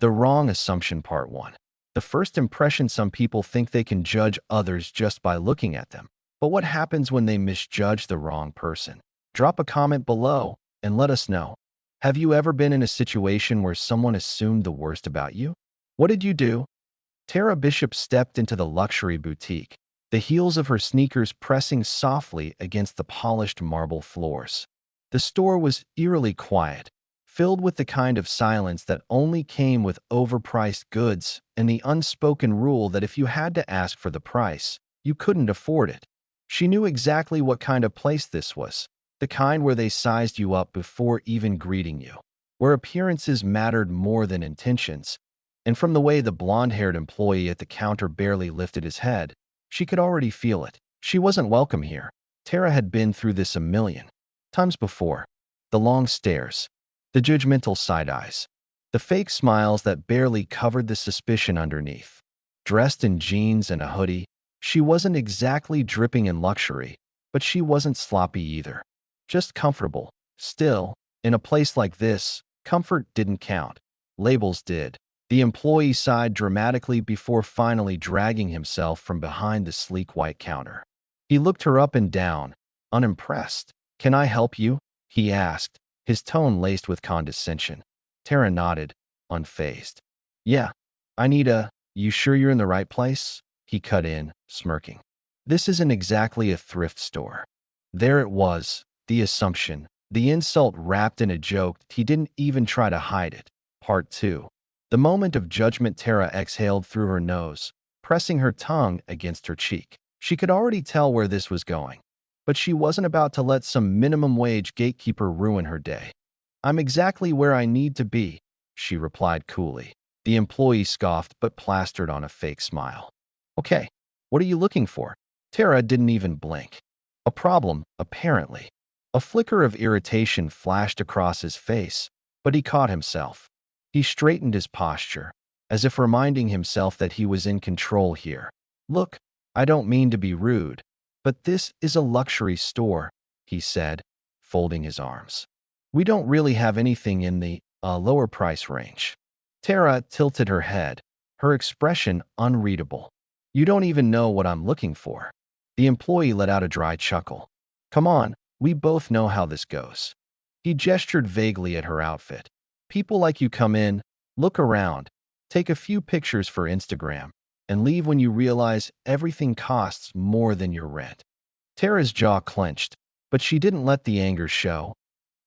The Wrong Assumption Part 1. The first impression: some people think they can judge others just by looking at them. But what happens when they misjudge the wrong person? Drop a comment below and let us know. Have you ever been in a situation where someone assumed the worst about you? What did you do? Tara Bishop stepped into the luxury boutique, the heels of her sneakers pressing softly against the polished marble floors. The store was eerily quiet, filled with the kind of silence that only came with overpriced goods and the unspoken rule that if you had to ask for the price, you couldn't afford it. She knew exactly what kind of place this was, the kind where they sized you up before even greeting you, where appearances mattered more than intentions. And from the way the blonde-haired employee at the counter barely lifted his head, she could already feel it. She wasn't welcome here. Tara had been through this a million times before. The long stares, the judgmental side eyes, the fake smiles that barely covered the suspicion underneath. Dressed in jeans and a hoodie, she wasn't exactly dripping in luxury, but she wasn't sloppy either. Just comfortable. Still, in a place like this, comfort didn't count. Labels did. The employee sighed dramatically before finally dragging himself from behind the sleek white counter. He looked her up and down, unimpressed. "Can I help you?" he asked, his tone laced with condescension. Tara nodded, unfazed. "Yeah, I need a—" "You sure you're in the right place?" he cut in, smirking. "This isn't exactly a thrift store." There it was, the assumption, the insult wrapped in a joke. He didn't even try to hide it. Part 2. The moment of judgment. Tara exhaled through her nose, pressing her tongue against her cheek. She could already tell where this was going, but she wasn't about to let some minimum-wage gatekeeper ruin her day. "I'm exactly where I need to be," she replied coolly. The employee scoffed but plastered on a fake smile. "Okay, what are you looking for?" Tara didn't even blink. A problem, apparently. A flicker of irritation flashed across his face, but he caught himself. He straightened his posture, as if reminding himself that he was in control here. "Look, I don't mean to be rude, but this is a luxury store," he said, folding his arms. "We don't really have anything in the lower price range." Tara tilted her head, her expression unreadable. "You don't even know what I'm looking for." The employee let out a dry chuckle. "Come on, we both know how this goes." He gestured vaguely at her outfit. "People like you come in, look around, take a few pictures for Instagram, and leave when you realize everything costs more than your rent." Tara's jaw clenched, but she didn't let the anger show.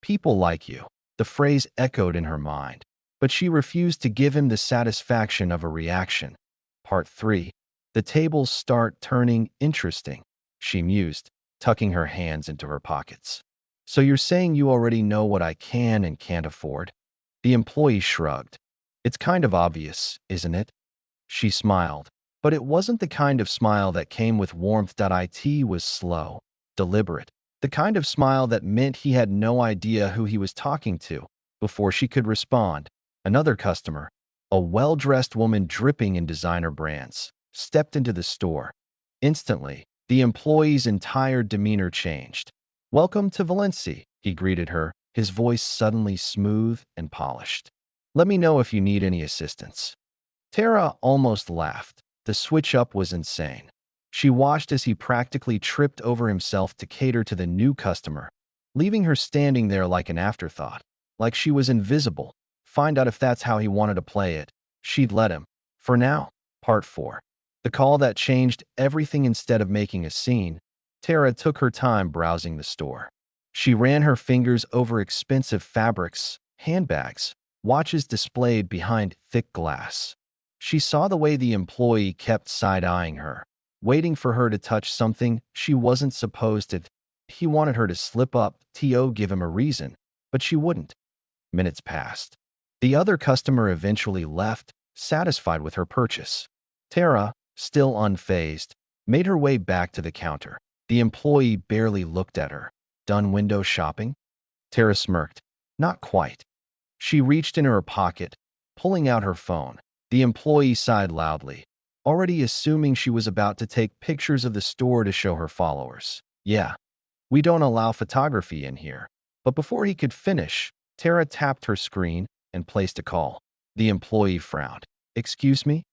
"People like you." The phrase echoed in her mind, but she refused to give him the satisfaction of a reaction. Part 3. The tables start turning interesting, she mused, tucking her hands into her pockets. "So you're saying you already know what I can and can't afford?" The employee shrugged. "It's kind of obvious, isn't it?" She smiled, but it wasn't the kind of smile that came with warmth. It was slow, deliberate, the kind of smile that meant he had no idea who he was talking to. Before she could respond, another customer, a well-dressed woman dripping in designer brands, stepped into the store. Instantly, the employee's entire demeanor changed. "Welcome to Valencia," he greeted her, his voice suddenly smooth and polished. "Let me know if you need any assistance." Tara almost laughed. The switch-up was insane. She watched as he practically tripped over himself to cater to the new customer, leaving her standing there like an afterthought, like she was invisible. Find out if that's how he wanted to play it. She'd let him. For now. Part 4. The call that changed everything. Instead of making a scene, Tara took her time browsing the store. She ran her fingers over expensive fabrics, handbags, watches displayed behind thick glass. She saw the way the employee kept side-eyeing her, waiting for her to touch something she wasn't supposed to. He wanted her to slip up, give him a reason, but she wouldn't. Minutes passed. The other customer eventually left, satisfied with her purchase. Tara, still unfazed, made her way back to the counter. The employee barely looked at her. "Done window shopping?" Tara smirked. "Not quite." She reached in her pocket, pulling out her phone. The employee sighed loudly, already assuming she was about to take pictures of the store to show her followers. "Yeah, we don't allow photography in here." But before he could finish, Tara tapped her screen and placed a call. The employee frowned. Excuse me?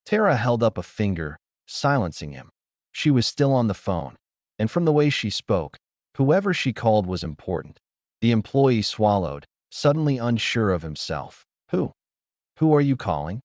Tara held up a finger, silencing him. She was still on the phone, and from the way she spoke, whoever she called was important. The employee swallowed, suddenly unsure of himself. Who? Who are you calling?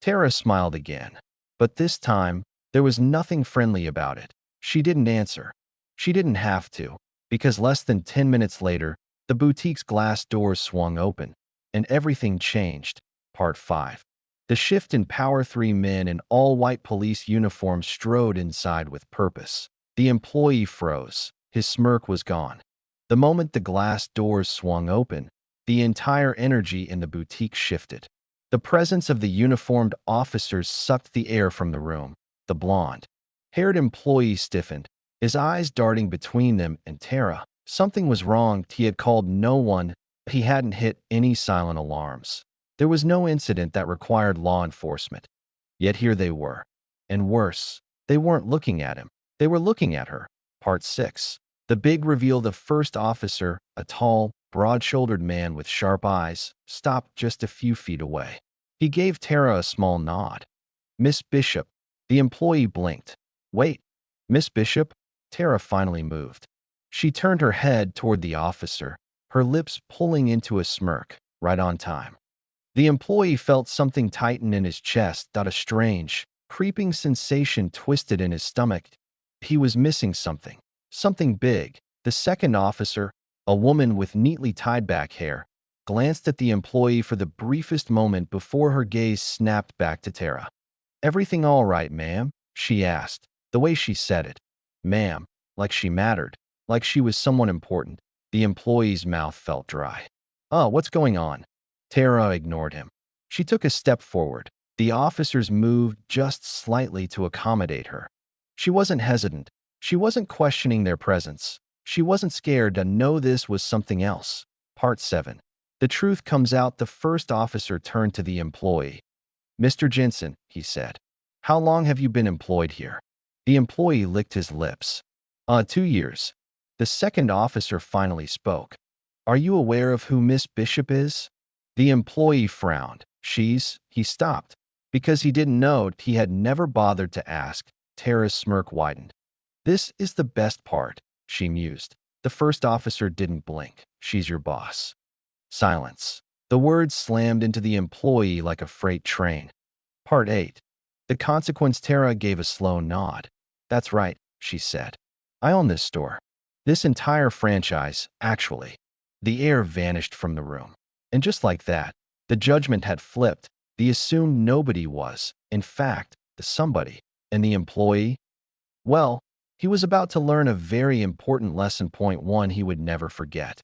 Tara smiled again, but this time, there was nothing friendly about it. She didn't answer. She didn't have to, because less than 10 minutes later, the boutique's glass doors swung open, and everything changed. Part 5. The shift in power. 3 men in all-white police uniforms strode inside with purpose. The employee froze. His smirk was gone. The moment the glass doors swung open, the entire energy in the boutique shifted. The presence of the uniformed officers sucked the air from the room. The blonde-haired employee stiffened, his eyes darting between them and Tara. Something was wrong. He had called no one. He hadn't hit any silent alarms. There was no incident that required law enforcement. Yet here they were. And worse, they weren't looking at him. They were looking at her. Part 6. The big reveal. The first officer, a tall, broad-shouldered man with sharp eyes, stopped just a few feet away. He gave Tara a small nod. Miss Bishop. The employee blinked. Wait, Miss Bishop? Tara finally moved. She turned her head toward the officer, her lips pulling into a smirk. Right on time. The employee felt something tighten in his chest. A strange, creeping sensation twisted in his stomach. He was missing something. Something big. The second officer, a woman with neatly tied back hair, glanced at the employee for the briefest moment before her gaze snapped back to Tara. Everything all right, ma'am? She asked. The way she said it. Ma'am, like she mattered, like she was someone important. The employee's mouth felt dry. What's going on? Tara ignored him. She took a step forward. The officers moved just slightly to accommodate her. She wasn't hesitant. She wasn't questioning their presence. She wasn't scared to know this was something else. Part 7. The truth comes out. The first officer turned to the employee. Mr. Jensen, he said, how long have you been employed here? The employee licked his lips. 2 years. The second officer finally spoke. Are you aware of who Miss Bishop is? The employee frowned. He stopped. Because he didn't know, he had never bothered to ask. Tara's smirk widened. This is the best part, she mused. The first officer didn't blink. She's your boss. Silence. The words slammed into the employee like a freight train. Part 8. The consequence. Tara gave a slow nod. That's right, she said. I own this store. This entire franchise, actually. The air vanished from the room. And just like that, the judgment had flipped. The assumed nobody was, in fact, the somebody. And the employee? Well, he was about to learn a very important lesson. Point 1 he would never forget.